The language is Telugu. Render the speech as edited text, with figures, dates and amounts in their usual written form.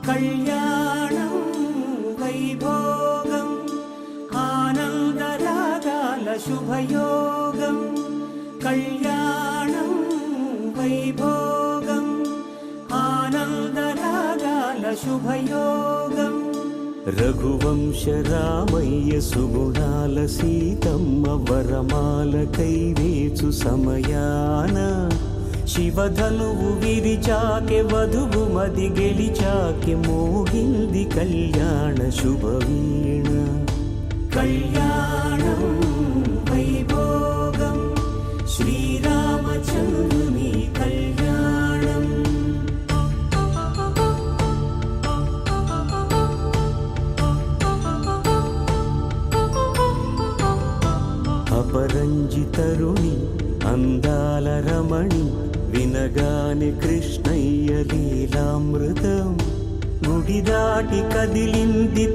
కళ్యాణం వైభోగం ఆనందరాగాల శుభయోగం. కళ్యాణం వైభోగం ఆనందరాగాల శుభయోగం. రఘువంశ రామయ్య సుగుణాల సీతమ్మ వరమాల కైవేచు సమయాన శివధనువు విరిచాకె వధువు మది గెలిచాకె మోగింది కళ్యాణ శుభవీణ. కళ్యాణం వైభోగం శ్రీరామచంద్రుని కళ్యాణం. అపరంజి తరుణి అందాల రమణి వినగాని కృష్ణయ్య లీలామృతం. గుడి దాటి కదిలింది